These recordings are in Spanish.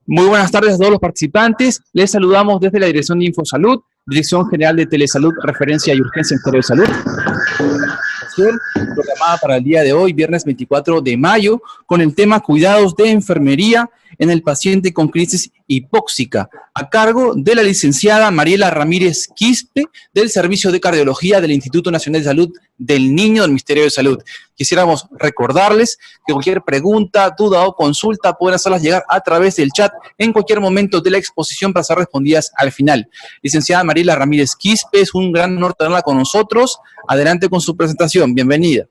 Muy buenas tardes a todos los participantes. Les saludamos desde la Dirección de Infosalud, Dirección General de Telesalud, Referencia y Urgencia en Ministerio de Salud. Programada para el día de hoy, viernes 24 de mayo, con el tema Cuidados de Enfermería en el paciente con crisis hipóxica, a cargo de la licenciada Mariela Ramírez Quispe, del Servicio de Cardiología del Instituto Nacional de Salud del Niño del Ministerio de Salud. Quisiéramos recordarles que cualquier pregunta, duda o consulta pueden hacerlas llegar a través del chat en cualquier momento de la exposición para ser respondidas al final. Licenciada Mariela Ramírez Quispe, es un gran honor tenerla con nosotros. Adelante con su presentación. Bienvenida.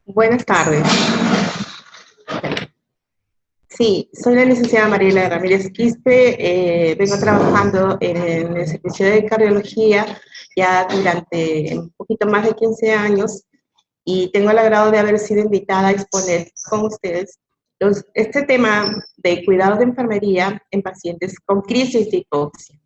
Buenas tardes. Sí, soy la licenciada Mariela Ramírez Quispe, vengo trabajando en el servicio de cardiología ya durante un poquito más de 15 años y tengo el agrado de haber sido invitada a exponer con ustedes este tema de cuidados de enfermería en pacientes con crisis de hipoxia.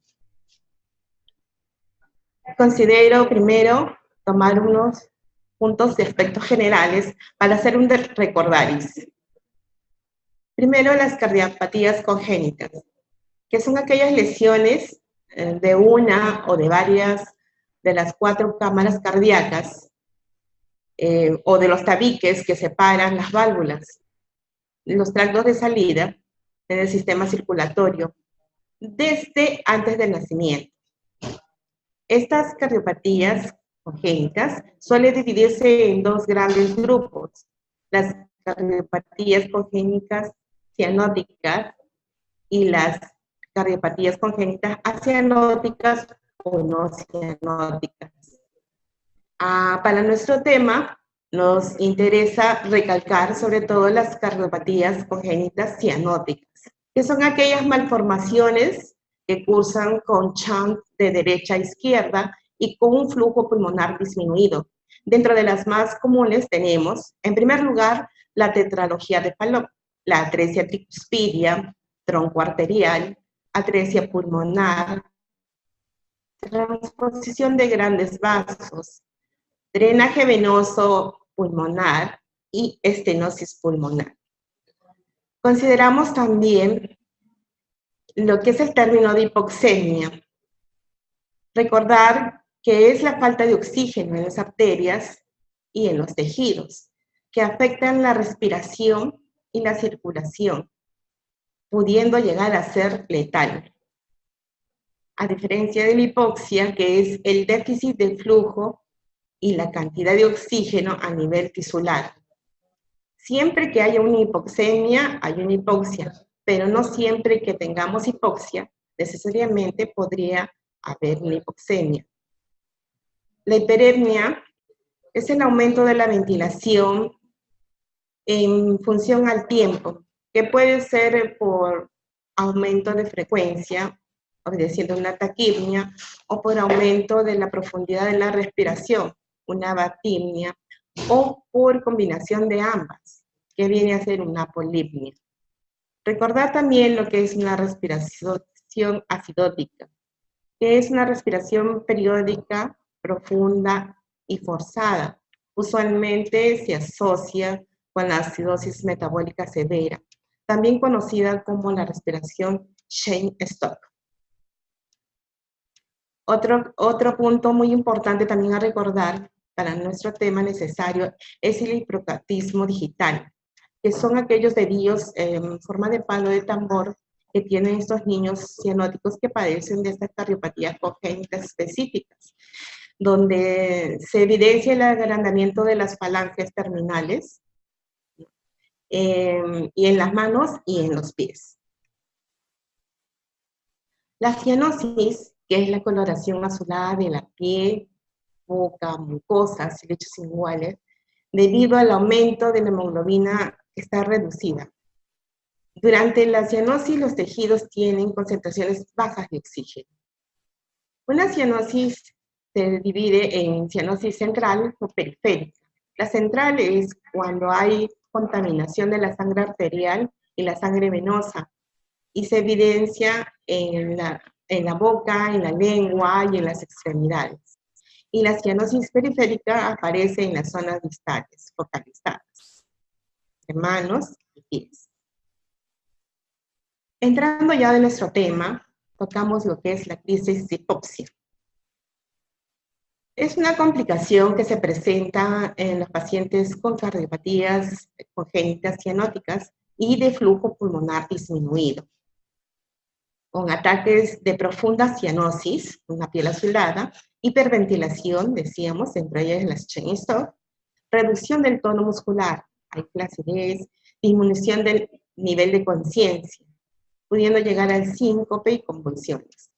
Considero primero tomar unos puntos de aspectos generales para hacer un recordaris. Primero, las cardiopatías congénitas, que son aquellas lesiones de una o de varias de las 4 cámaras cardíacas o de los tabiques que separan las válvulas, los tractos de salida en el sistema circulatorio, desde antes del nacimiento. Estas cardiopatías congénitas suelen dividirse en 2 grandes grupos: las cardiopatías congénitas cianóticas y las cardiopatías congénitas acianóticas o no cianóticas. Para nuestro tema nos interesa recalcar sobre todo las cardiopatías congénitas cianóticas, que son aquellas malformaciones que cursan con shunt de derecha a izquierda y con un flujo pulmonar disminuido. Dentro de las más comunes tenemos, en primer lugar, la tetralogía de Fallot, la atresia tricuspidia, tronco arterial, atresia pulmonar, transposición de grandes vasos, drenaje venoso pulmonar y estenosis pulmonar. Consideramos también lo que es el término de hipoxemia. Recordar que es la falta de oxígeno en las arterias y en los tejidos, que afectan la respiración y la circulación, pudiendo llegar a ser letal. A diferencia de la hipoxia, que es el déficit de flujo y la cantidad de oxígeno a nivel tisular. Siempre que haya una hipoxemia, hay una hipoxia, pero no siempre que tengamos hipoxia, necesariamente podría haber una hipoxemia. La hiperemia es el aumento de la ventilación en función al tiempo, que puede ser por aumento de frecuencia, obedeciendo una taquipnia, o por aumento de la profundidad de la respiración, una batipnia, o por combinación de ambas, que viene a ser una polipnia. Recordar también lo que es una respiración acidótica, que es una respiración periódica, profunda y forzada. Usualmente se asocia con la acidosis metabólica severa, también conocida como la respiración Cheyne-Stokes. Otro punto muy importante también a recordar para nuestro tema necesario es el hipocatismo digital, que son aquellos dedillos en forma de palo de tambor que tienen estos niños cianóticos que padecen de estas cardiopatías congénitas específicas, donde se evidencia el agrandamiento de las falanges terminales, y en las manos y en los pies. La cianosis, que es la coloración azulada de la piel, boca, mucosas y lechos iguales, debido al aumento de la hemoglobina que está reducida. Durante la cianosis, los tejidos tienen concentraciones bajas de oxígeno. Una cianosis se divide en cianosis central o periférica. La central es cuando hay contaminación de la sangre arterial y la sangre venosa, y se evidencia en la boca, en la lengua y en las extremidades. Y la cianosis periférica aparece en las zonas distales, focalizadas, de manos y pies. Entrando ya de nuestro tema, tocamos lo que es la crisis de hipoxia. Es una complicación que se presenta en los pacientes con cardiopatías congénitas cianóticas y de flujo pulmonar disminuido, con ataques de profunda cianosis, una piel azulada, hiperventilación, decíamos, entre ellas la Stop, reducción del tono muscular, hay flacidez, disminución del nivel de conciencia, pudiendo llegar al síncope y convulsiones.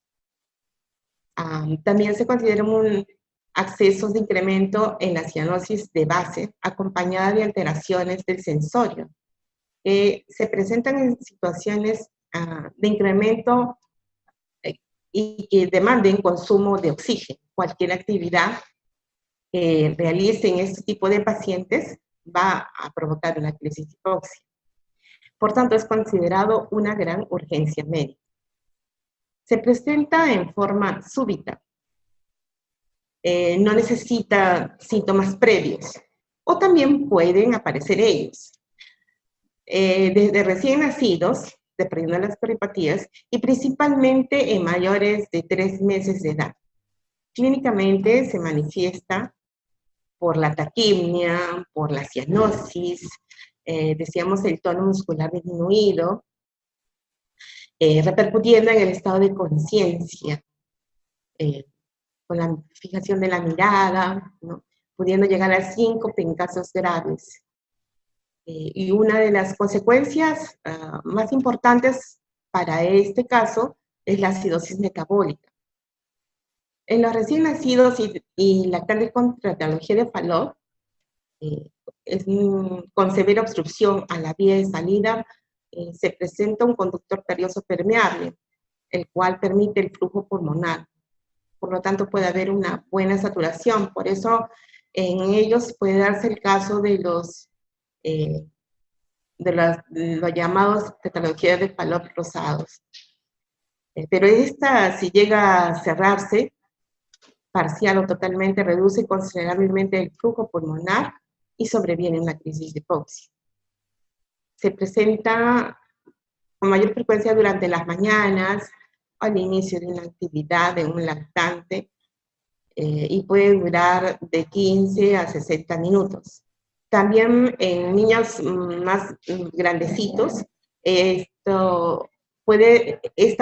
También se consideran accesos de incremento en la cianosis de base, acompañada de alteraciones del sensorio, que se presentan en situaciones de incremento y que demanden consumo de oxígeno. Cualquier actividad que realicen este tipo de pacientes va a provocar una crisis de hipoxia. Por tanto, es considerado una gran urgencia médica. Se presenta en forma súbita, no necesita síntomas previos, o también pueden aparecer ellos. Desde recién nacidos, dependiendo de las cardiopatías, y principalmente en mayores de 3 meses de edad. Clínicamente se manifiesta por la taquimia, por la cianosis, decíamos el tono muscular disminuido, repercutiendo en el estado de conciencia, con la fijación de la mirada, ¿no? Pudiendo llegar al síncope en casos graves. Y una de las consecuencias más importantes para este caso es la acidosis metabólica. En los recién nacidos y lactantes con patología de Fallot, con severa obstrucción a la vía de salida, se presenta un conductor carioso permeable, el cual permite el flujo pulmonar. Por lo tanto, puede haber una buena saturación. Por eso, en ellos puede darse el caso de los llamados patologías de Fallot rosados. Pero esta, si llega a cerrarse, parcial o totalmente, reduce considerablemente el flujo pulmonar y sobreviene una crisis de hipoxia. Se presenta con mayor frecuencia durante las mañanas, al inicio de una actividad de un lactante, y puede durar de 15 a 60 minutos. También en niños más grandecitos, esta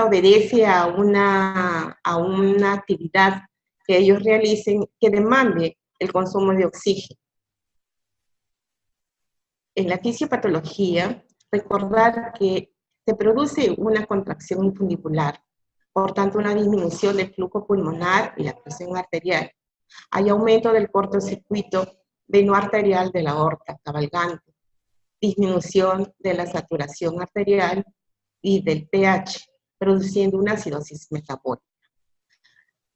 obedece a una actividad que ellos realicen que demande el consumo de oxígeno. En la fisiopatología, recordar que se produce una contracción infundibular, por tanto una disminución del flujo pulmonar y la presión arterial. Hay aumento del cortocircuito venoarterial de la aorta cabalgante, disminución de la saturación arterial y del pH, produciendo una acidosis metabólica.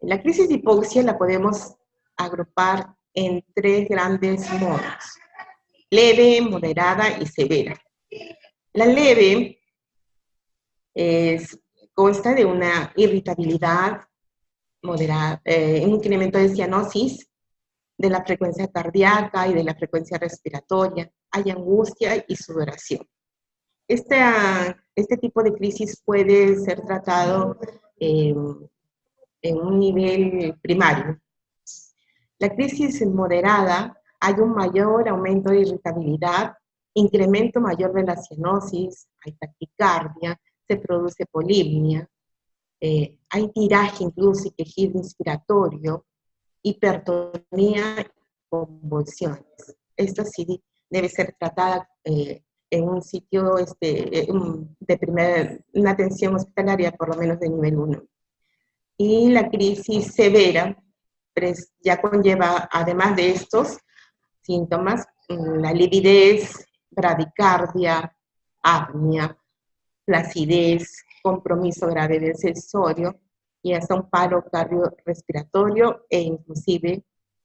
La crisis de hipoxia la podemos agrupar en 3 grandes modos: leve, moderada y severa. La leve consta de una irritabilidad moderada, un incremento de cianosis, de la frecuencia cardíaca y de la frecuencia respiratoria. Hay angustia y sudoración. Este tipo de crisis puede ser tratado en un nivel primario. La crisis moderada, hay un mayor aumento de irritabilidad, incremento mayor de la cianosis, hay taquicardia, se produce polipnia, hay tiraje incluso y quejido inspiratorio, hipertonía y convulsiones. Esto sí debe ser tratada en un sitio de una atención hospitalaria, por lo menos de nivel 1. Y la crisis severa ya conlleva, además de estos síntomas, la lividez, bradicardia, apnea, flacidez, compromiso grave del sensorio y hasta un paro cardiorrespiratorio e inclusive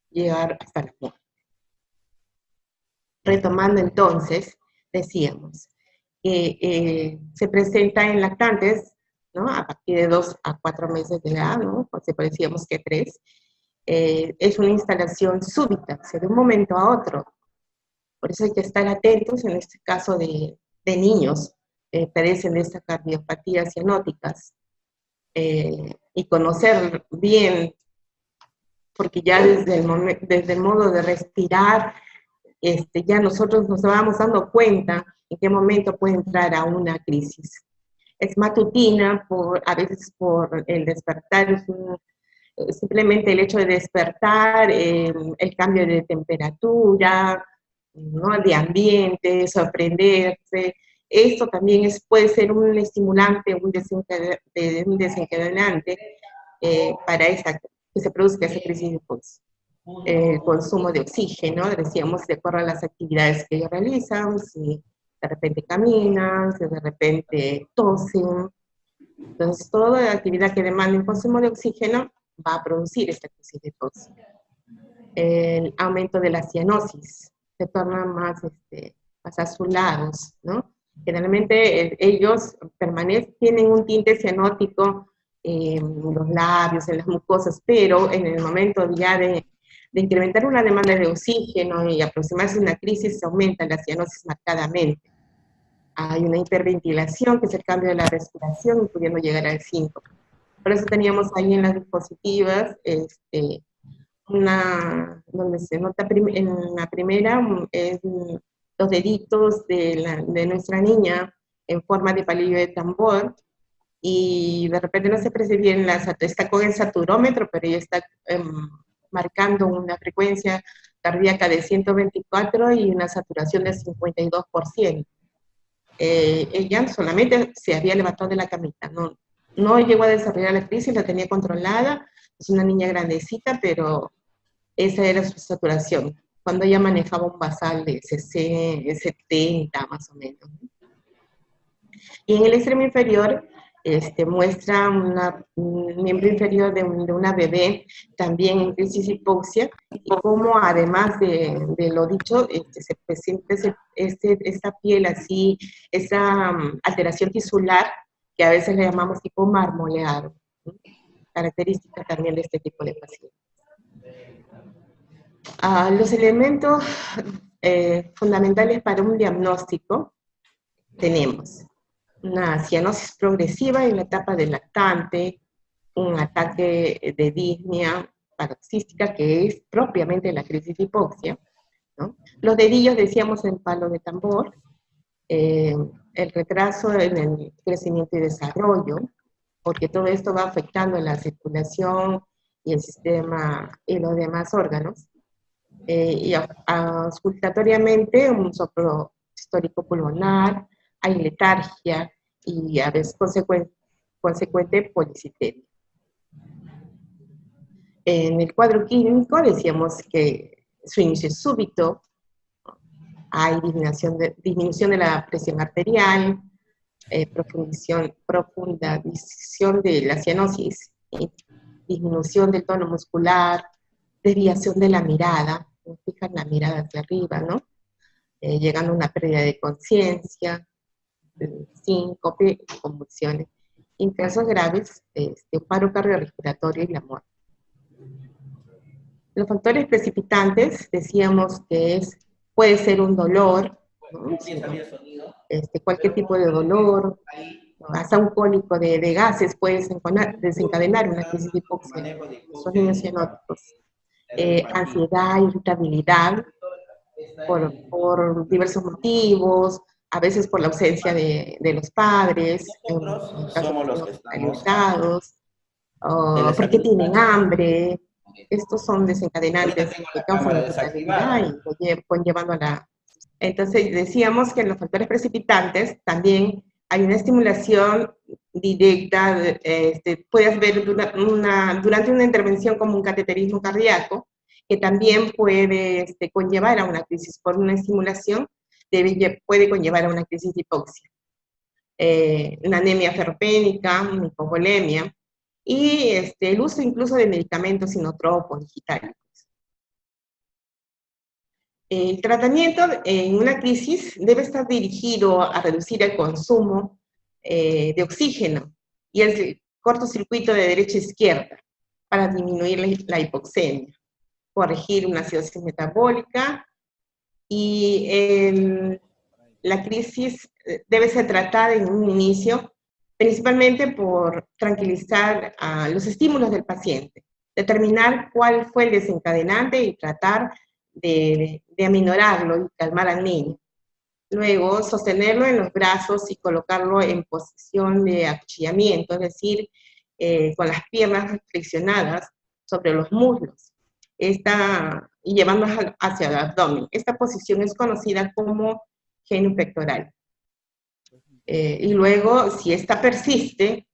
llegar hasta la muerte. Retomando entonces, decíamos que se presenta en lactantes, ¿no?, a partir de 2 a 4 meses de edad, ¿no?, pues decíamos que 3, es una instalación súbita, o sea, de un momento a otro. Por eso hay que estar atentos en este caso de niños, padecen de estas cardiopatías cianóticas, y conocer bien, porque ya desde el modo de respirar, ya nosotros nos vamos dando cuenta en qué momento puede entrar a una crisis. Es matutina, a veces por el despertar, simplemente el hecho de despertar, el cambio de temperatura, ¿no?, de ambiente, sorprenderse. Esto también puede ser un estimulante, un desencadenante para que se produzca esa crisis de impulso. El consumo de oxígeno, decíamos, de acuerdo a las actividades que ellos realizan, si de repente caminan, si de repente tosen. Entonces, toda la actividad que demande un consumo de oxígeno va a producir esta crisis de tos. El aumento de la cianosis, se tornan más azulados, ¿no? Generalmente ellos tienen un tinte cianótico en los labios, en las mucosas, pero en el momento ya de incrementar una demanda de oxígeno y aproximarse a una crisis, se aumenta la cianosis marcadamente. Hay una hiperventilación, que es el cambio de la respiración, pudiendo llegar al 5. Por eso teníamos ahí en las diapositivas, donde se nota en la primera, los deditos de nuestra niña en forma de palillo de tambor, y de repente no se percibe bien, está con el saturómetro, pero ella está marcando una frecuencia cardíaca de 124 y una saturación de 52%. Ella solamente se había levantado de la camita, no llegó a desarrollar la crisis, la tenía controlada, es una niña grandecita, pero esa era su saturación, cuando ella manejaba un basal de 70 más o menos. Y en el extremo inferior muestra un miembro inferior de una bebé, también en crisis hipoxia, y cómo además de lo dicho, se presenta esta piel así, esa alteración tisular, que a veces le llamamos tipo marmoleado, ¿no?, característica también de este tipo de pacientes. Los elementos fundamentales para un diagnóstico tenemos una cianosis progresiva en la etapa del lactante, un ataque de disnea paroxística, que es propiamente la crisis de hipoxia, ¿no? Los dedillos, decíamos, en palo de tambor, el retraso en el crecimiento y desarrollo, porque todo esto va afectando la circulación y el sistema y los demás órganos, y auscultatoriamente un soplo histórico pulmonar, hay letargia y a veces consecuente policitemia. En el cuadro clínico decíamos que su inicio es súbito, hay disminución de la presión arterial, profundización de la cianosis, disminución del tono muscular, desviación de la mirada, fijan la mirada hacia arriba, ¿no? Llegando a una pérdida de conciencia, síncope, convulsiones. En casos graves, un paro cardiorrespiratorio y la muerte. Los factores precipitantes, decíamos que puede ser un dolor, ¿no?, cualquier tipo de dolor, hasta un cólico de gases puede desencadenar una crisis de hipoxia, son niños cianóticos. Ansiedad, irritabilidad, por diversos motivos, a veces por la ausencia de los padres, en casos de niños alimentados, porque tienen hambre. Estos son desencadenantes que causan irritabilidad y conllevando a la... Entonces decíamos que en los factores precipitantes también hay una estimulación directa, puedes ver durante una intervención como un cateterismo cardíaco, que también puede conllevar a una crisis por una estimulación, puede conllevar a una crisis de hipoxia. Una anemia ferropénica, una hipovolemia, y el uso incluso de medicamentos inotropos digitálicos. El tratamiento en una crisis debe estar dirigido a reducir el consumo de oxígeno y el cortocircuito de derecha a izquierda para disminuir la hipoxemia, corregir una acidosis metabólica y la crisis debe ser tratada en un inicio, principalmente por tranquilizar los estímulos del paciente, determinar cuál fue el desencadenante y tratar de aminorarlo y calmar al niño. Luego, sostenerlo en los brazos y colocarlo en posición de acuchillamiento, es decir, con las piernas flexionadas sobre los muslos, y llevándolas hacia el abdomen. Esta posición es conocida como genupectoral. Y luego, si esta persiste,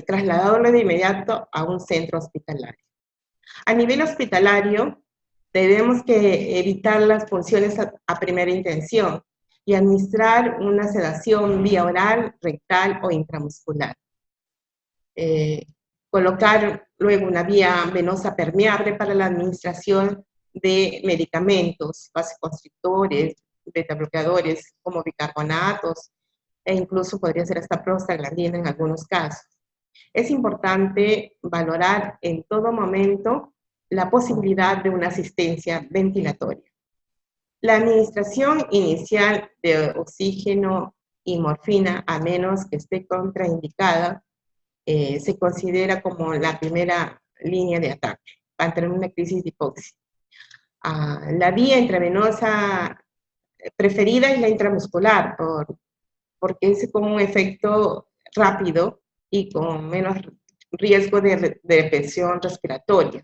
trasladarlo de inmediato a un centro hospitalario. A nivel hospitalario, debemos que evitar las punciones a primera intención y administrar una sedación vía oral, rectal o intramuscular. Colocar luego una vía venosa permeable para la administración de medicamentos, vasoconstrictores, betabloqueadores como bicarbonatos, e incluso podría ser hasta prostaglandina en algunos casos. Es importante valorar en todo momento la posibilidad de una asistencia ventilatoria. La administración inicial de oxígeno y morfina, a menos que esté contraindicada, se considera como la primera línea de ataque para tener una crisis de hipoxia. La vía intravenosa preferida es la intramuscular, porque es con un efecto rápido y con menos riesgo de depresión respiratoria.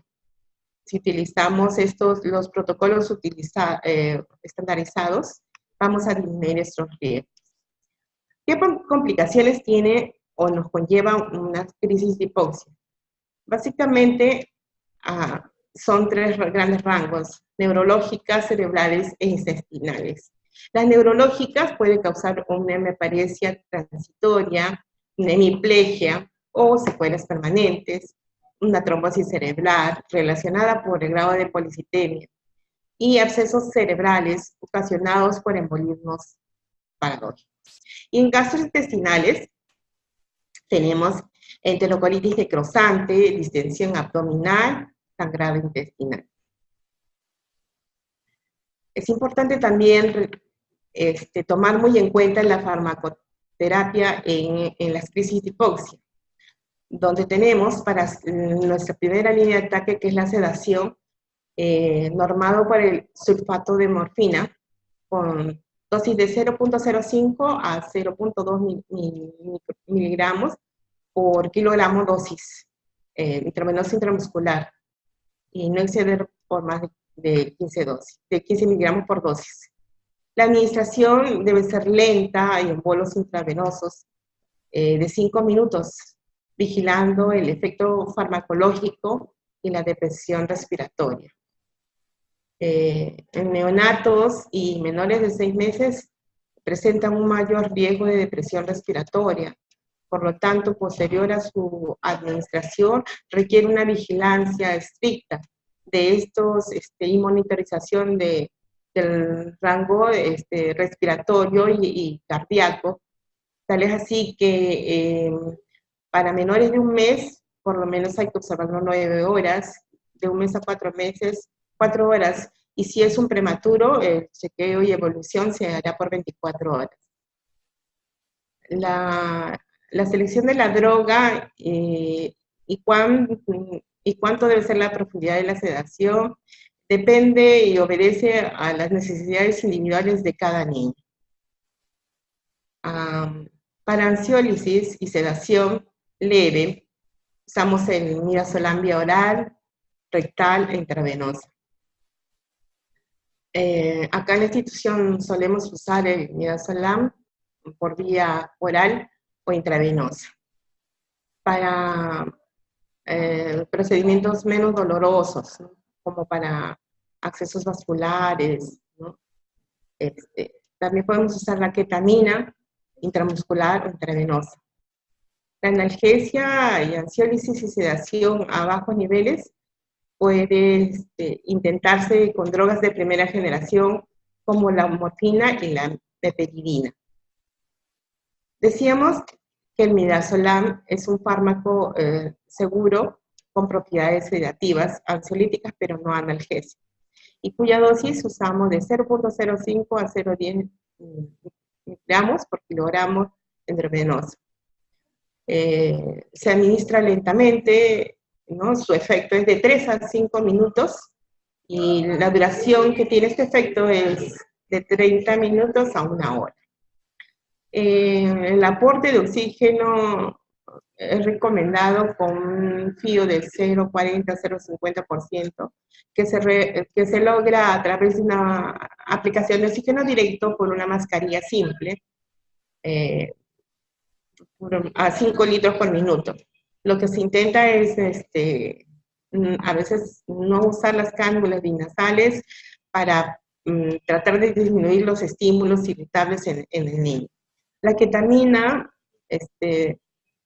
Si utilizamos los protocolos estandarizados, vamos a disminuir estos riesgos. ¿Qué complicaciones tiene o nos conlleva una crisis de hipoxia? Básicamente son tres grandes rangos: neurológicas, cerebrales e intestinales. Las neurológicas pueden causar una hemiparesia transitoria, una hemiplegia o secuelas permanentes, una trombosis cerebral relacionada por el grado de policitemia y abscesos cerebrales ocasionados por embolismos paradójicos. Y en gastrointestinales tenemos enterocolitis necrosante, distensión abdominal, sangrado intestinal. Es importante también tomar muy en cuenta la farmacoterapia en las crisis de hipoxia, donde tenemos para nuestra primera línea de ataque, que es la sedación, normado por el sulfato de morfina, con dosis de 0.05 a 0.2 miligramos por kilogramo dosis, intravenosa intramuscular, y no exceder por más de 15 miligramos por dosis. La administración debe ser lenta y en bolos intravenosos de 5 minutos, vigilando el efecto farmacológico y la depresión respiratoria. En neonatos y menores de 6 meses presentan un mayor riesgo de depresión respiratoria. Por lo tanto, posterior a su administración, requiere una vigilancia estricta de estos y monitorización del rango respiratorio y cardíaco. Tal es así que para menores de 1 mes, por lo menos hay que observarlo 9 horas, de 1 mes a 4 meses, 4 horas, y si es un prematuro, el chequeo y evolución se hará por 24 horas. La selección de la droga y cuánto debe ser la profundidad de la sedación depende y obedece a las necesidades individuales de cada niño. Para ansiólisis y sedación leve, usamos el midazolam vía oral, rectal e intravenosa. Acá en la institución solemos usar el midazolam por vía oral o intravenosa. Para procedimientos menos dolorosos, ¿no?, como para accesos vasculares, ¿no? También podemos usar la ketamina intramuscular o intravenosa. La analgesia y ansiólisis y sedación a bajos niveles puede intentarse con drogas de primera generación como la morfina y la meperidina. Decíamos que el midazolam es un fármaco seguro con propiedades sedativas, ansiolíticas, pero no analgésicas, y cuya dosis usamos de 0.05 a 0.10 gramos por kilogramo intravenoso. Se administra lentamente, ¿no? Su efecto es de 3 a 5 minutos y la duración que tiene este efecto es de 30 minutos a 1 hora. El aporte de oxígeno es recomendado con un fío de 0,40-0,50% que se logra a través de una aplicación de oxígeno directo por una mascarilla simple a 5 litros por minuto. Lo que se intenta es a veces no usar las cánulas binasales para tratar de disminuir los estímulos irritables en el niño. La ketamina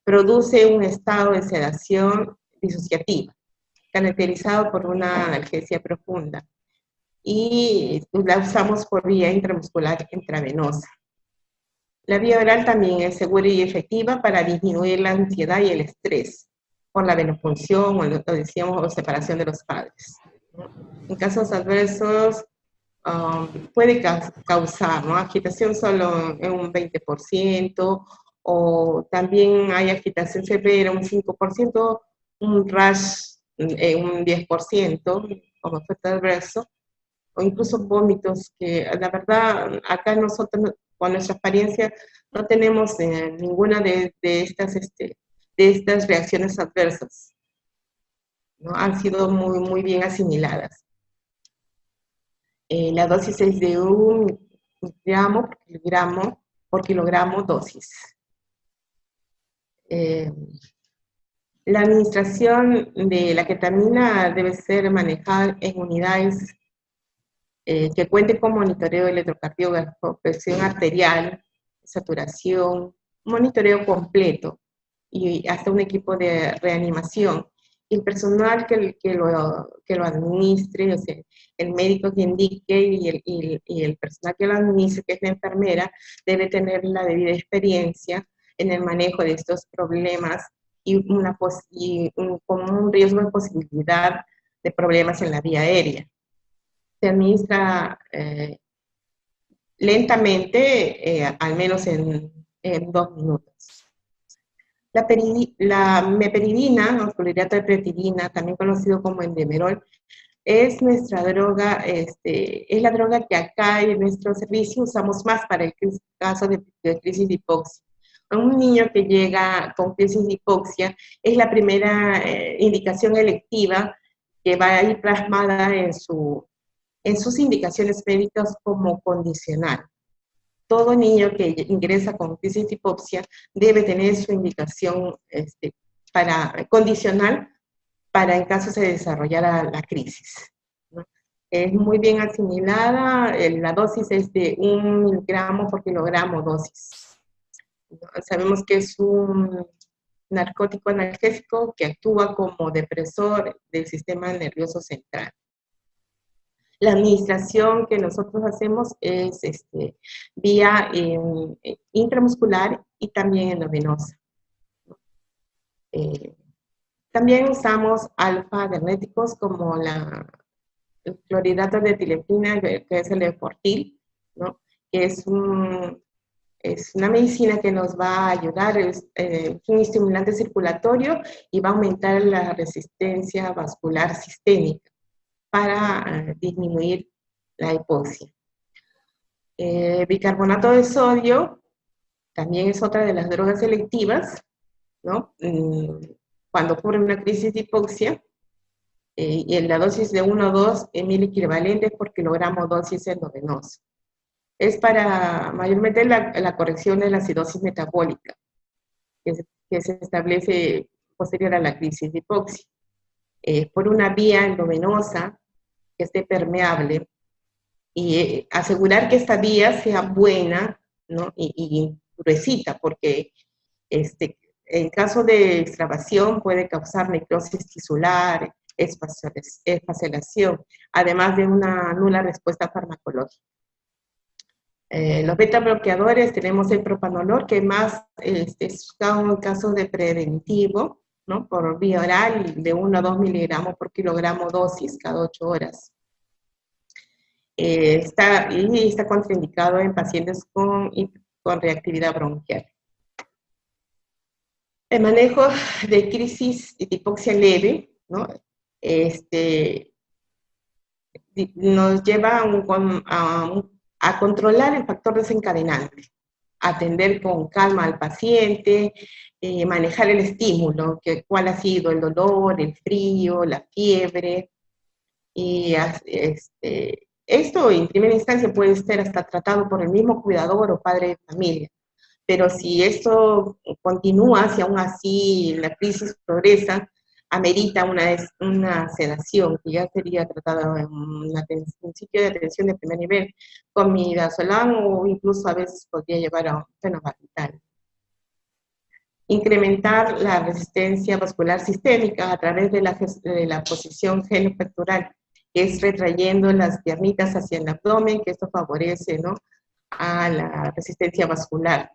produce un estado de sedación disociativa, caracterizado por una analgesia profunda, y la usamos por vía intramuscular intravenosa. La vía oral también es segura y efectiva para disminuir la ansiedad y el estrés por la venopunción o separación de los padres. En casos adversos, puede causar, ¿no?, agitación solo en un 20%, o también hay agitación severa, un 5%, un rash en un 10%, como efecto adverso, o incluso vómitos, que la verdad acá nosotros con nuestra experiencia no tenemos ninguna de estas reacciones adversas, ¿no? Han sido muy bien asimiladas. La dosis es de 1 gramo por kilogramo dosis. La administración de la ketamina debe ser manejada en unidades que cuenten con monitoreo electrocardiográfico, presión arterial, saturación, monitoreo completo y hasta un equipo de reanimación. Y el personal que lo administre, o sea, el médico que indique y el personal que lo administre, que es la enfermera, debe tener la debida experiencia en el manejo de estos problemas y con un riesgo de posibilidad de problemas en la vía aérea. Se administra lentamente, al menos en 2 minutos. La meperidina, o clorhidrato de pretidina, también conocido como endemerol, es nuestra droga, es la droga que acá en nuestro servicio usamos más para el caso de crisis de hipoxia. A un niño que llega con crisis de hipoxia es la primera indicación electiva que va a ir plasmada en sus indicaciones médicas como condicional. Todo niño que ingresa con crisis de hipoxia debe tener su indicación condicional para en caso se desarrollara la crisis, ¿no? Es muy bien asimilada, la dosis es de 1 gramo por kilogramo dosis. Sabemos que es un narcótico analgésico que actúa como depresor del sistema nervioso central. La administración que nosotros hacemos es vía intramuscular y también endovenosa. También usamos alfa-adrenéticos como el clorhidrato de etilenglicina, que es el Efortil, ¿no? Que es una medicina que nos va a ayudar, es un estimulante circulatorio y va a aumentar la resistencia vascular sistémica para disminuir la hipoxia. Bicarbonato de sodio también es otra de las drogas selectivas, ¿no? Cuando ocurre una crisis de hipoxia, y en la dosis de 1 o 2 miliequivalentes por kilogramo dosis endovenosa. Es para mayormente la corrección de la acidosis metabólica que se establece posterior a la crisis de hipoxia. Por una vía endovenosa que esté permeable y asegurar que esta vía sea buena, ¿no? y gruesita, porque en caso de extravasación puede causar necrosis tisular, esfacelación, además de una nula respuesta farmacológica. Los beta bloqueadores tenemos el propanolol, que más es un caso de preventivo, ¿no? Por vía oral de 1 a 2 miligramos por kilogramo dosis cada 8 horas. está contraindicado en pacientes con reactividad bronquial. El manejo de crisis de hipoxia leve, ¿no? Nos lleva a controlar el factor desencadenante, atender con calma al paciente, manejar el estímulo, cuál ha sido el dolor, el frío, la fiebre, y esto en primera instancia puede ser hasta tratado por el mismo cuidador o padre de familia, pero si esto continúa, si aún así la crisis progresa, amerita una sedación, que ya sería tratada en un sitio de atención de primer nivel, con midazolam o incluso a veces podría llevar a un fenobarbital. Incrementar la resistencia vascular sistémica a través de la posición genopectoral, que es retrayendo las piernitas hacia el abdomen, que esto favorece, ¿no?, a la resistencia vascular.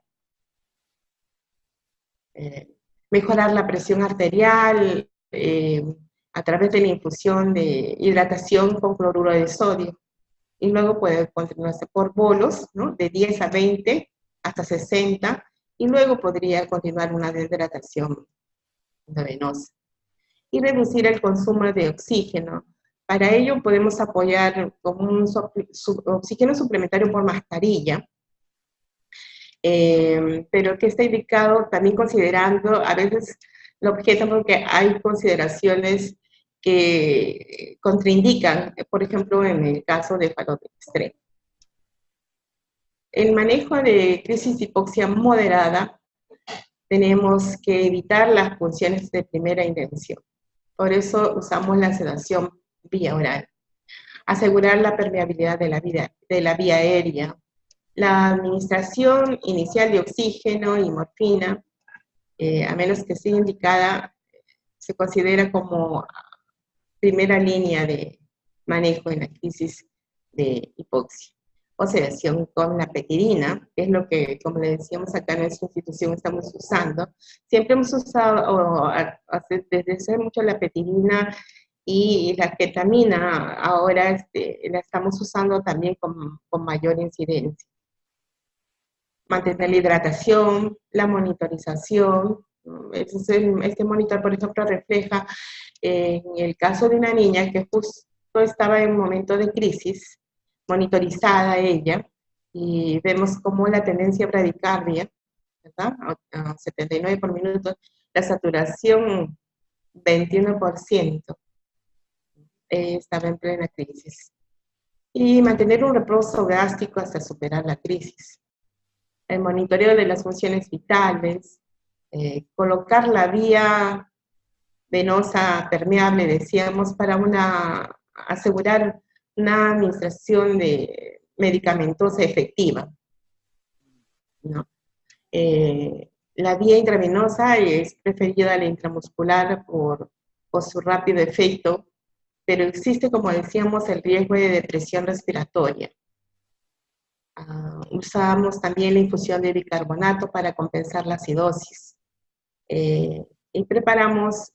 Mejorar la presión arterial a través de la infusión de hidratación con cloruro de sodio. Y luego puede continuarse por bolos, ¿no?, de 10 a 20 hasta 60, y luego podría continuar una deshidratación venosa. Y reducir el consumo de oxígeno. Para ello podemos apoyar con un oxígeno suplementario por mascarilla, pero que está indicado también considerando, a veces lo objetan porque hay consideraciones que contraindican, por ejemplo, en el caso de falo extremo. El manejo de crisis de hipoxia moderada, tenemos que evitar las punciones de primera intención. Por eso usamos la sedación vía oral. Asegurar la permeabilidad de la vía aérea. La administración inicial de oxígeno y morfina, a menos que sea indicada, se considera como primera línea de manejo en la crisis de hipoxia. O sedación con la petirina, que es lo que, como le decíamos acá en nuestra institución, estamos usando. Siempre hemos usado desde hace mucho la petirina y la ketamina, ahora la estamos usando también con mayor incidencia. Mantener la hidratación, la monitorización. Este monitor, por ejemplo, refleja en el caso de una niña que justo estaba en un momento de crisis, monitorizada ella, y vemos cómo la tendencia bradicardia, ¿verdad?, a 79 por minuto, la saturación 21%, estaba en plena crisis. Y mantener un reposo gástrico hasta superar la crisis. El monitoreo de las funciones vitales, colocar la vía venosa permeable, decíamos, para asegurar una administración medicamentosa efectiva, ¿no? La vía intravenosa es preferida a la intramuscular por su rápido efecto, pero existe, como decíamos, el riesgo de depresión respiratoria. Usamos también la infusión de bicarbonato para compensar la acidosis. Y preparamos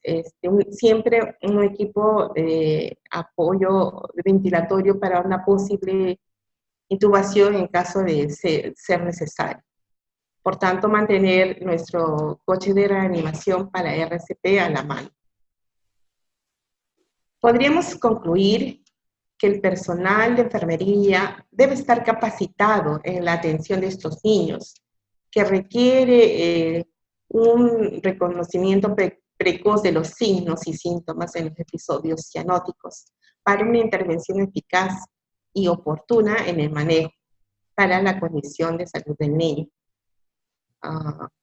siempre un equipo de apoyo ventilatorio para una posible intubación en caso de ser necesario. Por tanto, mantener nuestro coche de reanimación para RCP a la mano. Podríamos concluir que el personal de enfermería debe estar capacitado en la atención de estos niños, que requiere un reconocimiento precoz de los signos y síntomas en los episodios cianóticos para una intervención eficaz y oportuna en el manejo para la condición de salud del niño.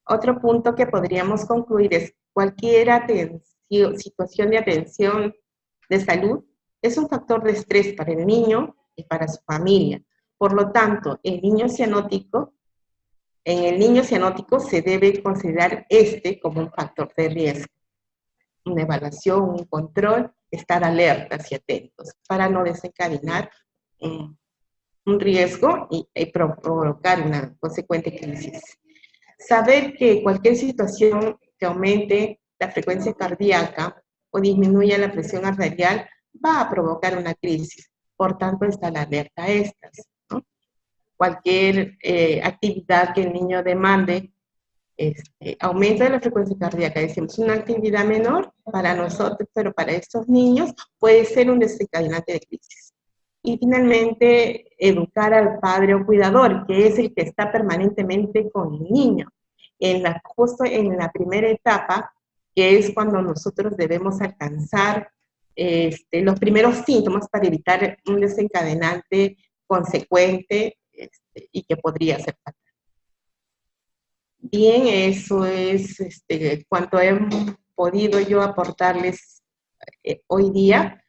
Otro punto que podríamos concluir es cualquier situación de atención de salud es un factor de estrés para el niño y para su familia. Por lo tanto, en el niño cianótico se debe considerar como un factor de riesgo. Una evaluación, un control, estar alertas y atentos para no desencadenar un riesgo y provocar una consecuente crisis. Saber que cualquier situación que aumente la frecuencia cardíaca o disminuya la presión arterial va a provocar una crisis. por tanto está la alerta a estas, ¿no? Cualquier actividad que el niño demande, aumento la frecuencia cardíaca. Decimos una actividad menor para nosotros, pero para estos niños puede ser un desencadenante de crisis. Y finalmente, educar al padre o cuidador, que es el que está permanentemente con el niño. Justo en la primera etapa, que es cuando nosotros debemos alcanzar los primeros síntomas para evitar un desencadenante consecuente y que podría ser fatal. Bien, eso es cuanto he podido yo aportarles hoy día.